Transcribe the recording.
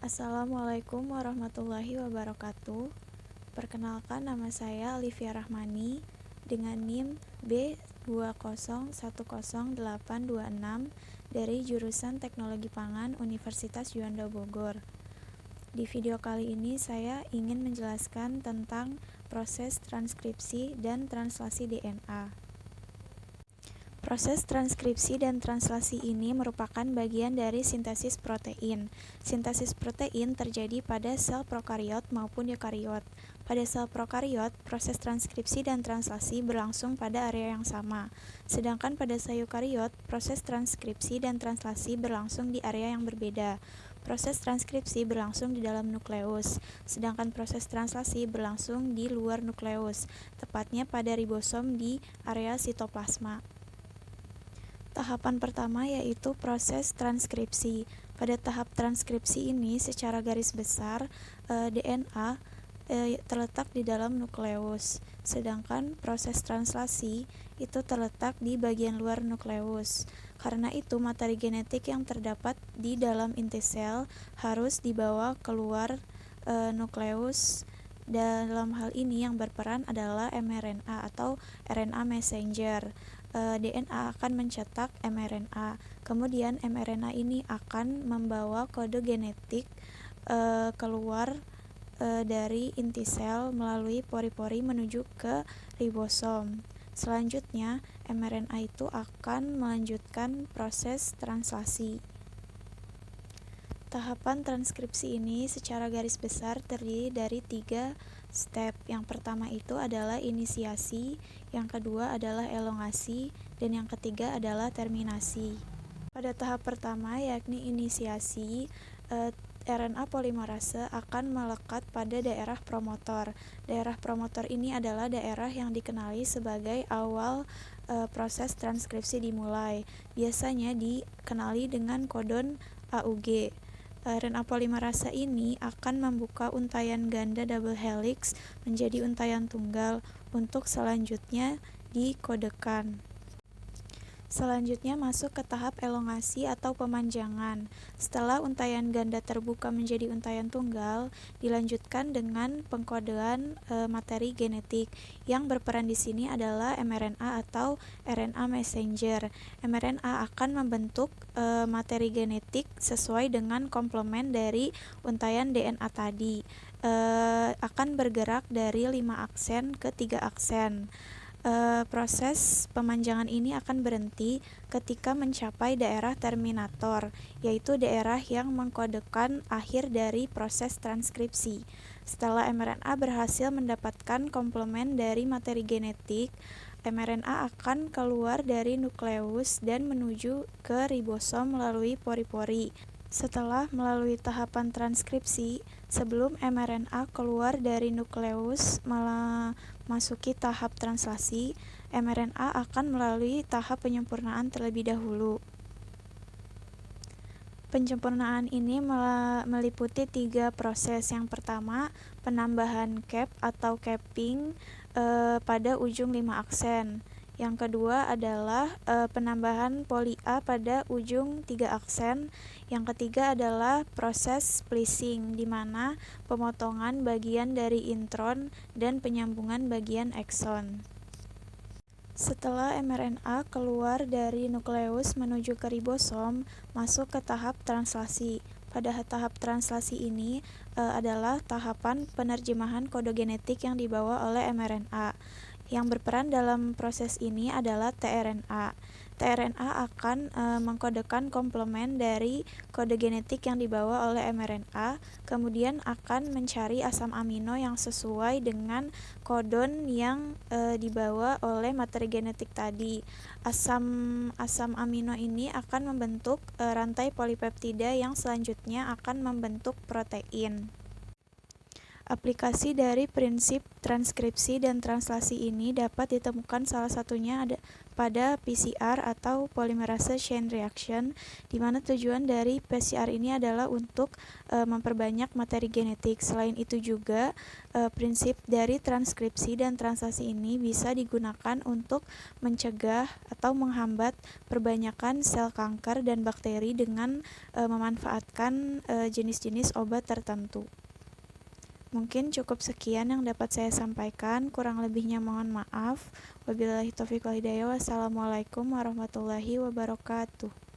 Assalamualaikum warahmatullahi wabarakatuh. Perkenalkan, nama saya Alivia Rahmani dengan NIM B2010826 dari jurusan Teknologi Pangan Universitas Juanda Bogor. Di video kali ini saya ingin menjelaskan tentang proses transkripsi dan translasi DNA. Proses transkripsi dan translasi ini merupakan bagian dari sintesis protein. Sintesis protein terjadi pada sel prokariot maupun eukariot. Pada sel prokariot, proses transkripsi dan translasi berlangsung pada area yang sama. Sedangkan pada sel eukariot, proses transkripsi dan translasi berlangsung di area yang berbeda. Proses transkripsi berlangsung di dalam nukleus, sedangkan proses translasi berlangsung di luar nukleus, tepatnya pada ribosom di area sitoplasma. Tahapan pertama yaitu proses transkripsi. Pada tahap transkripsi ini secara garis besar DNA terletak di dalam nukleus, sedangkan proses translasi itu terletak di bagian luar nukleus. Karena itu materi genetik yang terdapat di dalam inti sel harus dibawa keluar nukleus. Dalam hal ini yang berperan adalah mRNA atau RNA messenger. DNA akan mencetak mRNA. Kemudian mRNA ini akan membawa kode genetik keluar dari inti sel melalui pori-pori menuju ke ribosom. Selanjutnya, mRNA itu akan melanjutkan proses translasi. Tahapan transkripsi ini secara garis besar terdiri dari 3 step. Yang pertama itu adalah inisiasi, yang kedua adalah elongasi, dan yang ketiga adalah terminasi. Pada tahap pertama yakni inisiasi, RNA polimerase akan melekat pada daerah promotor. Daerah promotor ini adalah daerah yang dikenali sebagai awal proses transkripsi dimulai. Biasanya dikenali dengan kodon AUG. RNA polimerase ini akan membuka untaian ganda double helix menjadi untaian tunggal untuk selanjutnya dikodekan. Selanjutnya masuk ke tahap elongasi atau pemanjangan. Setelah untaian ganda terbuka menjadi untaian tunggal, dilanjutkan dengan pengkodean materi genetik. Yang berperan di sini adalah mRNA atau RNA messenger. mRNA akan membentuk materi genetik sesuai dengan komplement dari untaian DNA tadi. Akan bergerak dari 5 aksen ke 3 aksen. Proses pemanjangan ini akan berhenti ketika mencapai daerah terminator, yaitu daerah yang mengkodekan akhir dari proses transkripsi. Setelah mRNA berhasil mendapatkan komplement dari materi genetik, mRNA akan keluar dari nukleus dan menuju ke ribosom melalui pori-pori. Setelah melalui tahapan transkripsi, sebelum mRNA keluar dari nukleus memasuki tahap translasi, mRNA akan melalui tahap penyempurnaan terlebih dahulu. Penyempurnaan ini meliputi 3 proses. Yang pertama, penambahan cap atau capping pada ujung 5 aksen. Yang kedua adalah penambahan poli A pada ujung 3 aksen. Yang ketiga adalah proses splicing, di mana pemotongan bagian dari intron dan penyambungan bagian ekson. Setelah mRNA keluar dari nukleus menuju ke ribosom, masuk ke tahap translasi. Pada tahap translasi ini adalah tahapan penerjemahan kode genetik yang dibawa oleh mRNA. Yang berperan dalam proses ini adalah tRNA. tRNA akan mengkodekan komplement dari kode genetik yang dibawa oleh mRNA, kemudian akan mencari asam amino yang sesuai dengan kodon yang dibawa oleh materi genetik tadi. Asam amino ini akan membentuk rantai polipeptida yang selanjutnya akan membentuk protein. Aplikasi dari prinsip transkripsi dan translasi ini dapat ditemukan salah satunya pada PCR atau polymerase chain reaction, di mana tujuan dari PCR ini adalah untuk memperbanyak materi genetik. Selain itu juga prinsip dari transkripsi dan translasi ini bisa digunakan untuk mencegah atau menghambat perbanyakan sel kanker dan bakteri dengan memanfaatkan jenis-jenis obat tertentu. Mungkin cukup sekian yang dapat saya sampaikan, kurang lebihnya mohon maaf. Wabillahi taufiq wal hidayah. Wassalamualaikum warahmatullahi wabarakatuh.